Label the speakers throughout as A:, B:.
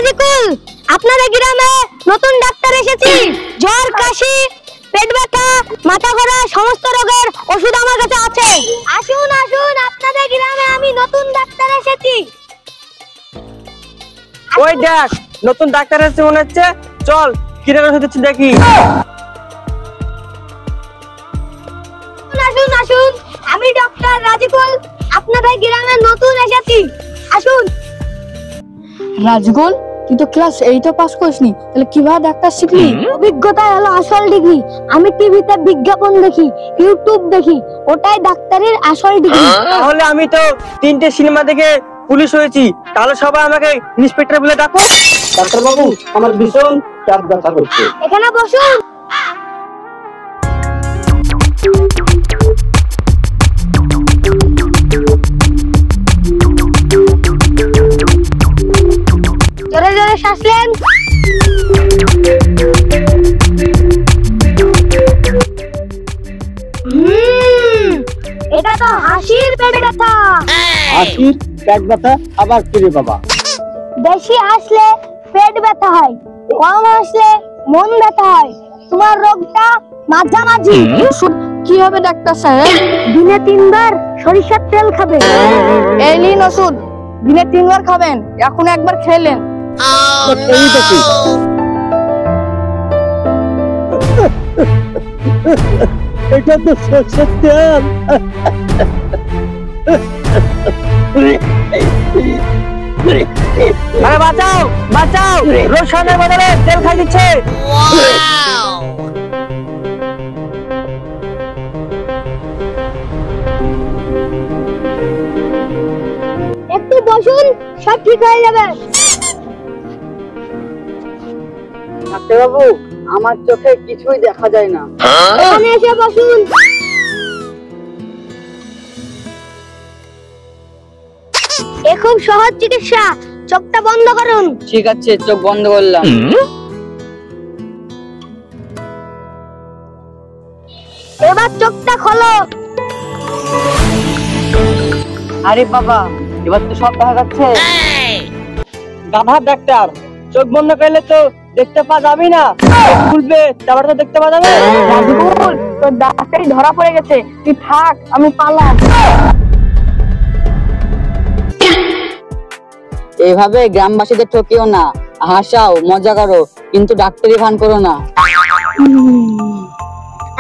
A: রাজিকুল, আপনাদের গ্রামে নতুন ডাক্তার এসেছি। জ্বর, কাশি, পেট ব্যথা, মাথা ঘোরা সমস্ত রোগের ওষুধ আমার কাছে আছে। আসুন আসুন, আপনাদের গ্রামে আমি নতুন ডাক্তার এসেছি।
B: ওই দেখ, নতুন ডাক্তার এসেছে মনে হচ্ছে। চল কি ওষুধ দিচ্ছি দেখি।
A: আসুন আসুন, আমি ডক্টর রাজিকুল, আপনাদের গ্রামে নতুন এসেছি। আসুন।
C: রাজগুল, তুই তো ক্লাস 8 পাস করিসনি, তাহলে কিভাবে ডাক্তার শিখলি?
A: অভিজ্ঞতা হলো আসল ডিগ্রি। আমি টিভিতে বিজ্ঞাপন দেখি, ইউটিউব দেখি, ওটাই ডাক্তারের আসল ডিগ্রি।
B: তাহলে আমি তো 3টে সিনেমা দেখে পুলিশ হয়েছি, তাহলে সবাই আমাকে ইন্সপেক্টর বলে ডাকো।
D: ডাক্তার বাবু, আমার ভীষণ পেট ব্যথা করছে।
A: এখানে বসুন। জোরে জোরে শ্বাস নেন। এটা তো হাসির পেট ব্যথা।
D: হাসির পেট ব্যথা আবার কি রে বাবা?
A: বেশি হাসলে পেট ব্যথা হয়, কম হাসলে মন ব্যথা হয়। তোমার রোগটা মাঝামাঝি।
C: কি হবে ডাক্তার সাহেব?
A: দিনে 3 বার সরিষার তেল খাবে।
C: এই নিন ওষুধ, দিনে 3 বার খাবেন। এখন একবার খেলেন।
D: এই দেখি, এটা তো সরষের তেল।
B: আরে বাঁচাও বাঁচাও, রোশনের বদলে তেল খাই দিচ্ছে।
A: একটু বসুন, সব ঠিক হয়ে যাবে।
C: ডাক্তার বাবু, আমার চোখে কিছুই দেখা যায় না।
A: এখানে এসে বসুন। এ খুব সহজ চিকিৎসা, চোখটা বন্ধ করুন।
C: ঠিক আছে, চোখ বন্ধ করলাম।
A: এবার চোখটা খোলো।
C: আরে বাবা, এবার তো সব দেখা যাচ্ছে।
B: গাধার ডাক্তার, চোখ বন্ধ করলে তো দেখতে পাওয়া যাবে না, খুলবে তারপর তো দেখতে পাওয়া যাবে।
C: রাজগুল, তোর ডাক্তারি ধরা পড়ে গেছে, তুই থাক, আমি পালাম। এইভাবে গ্রামবাসীদের ঠকিও না, হাসাও, মজা করো, কিন্তু ডাক্তারি ভান করো না।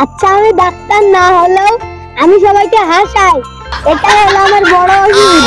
A: আচ্ছা, আমি ডাক্তার না হলেও আমি সবাইকে হাসাই, এটা হলো আমার বড় অসুখ।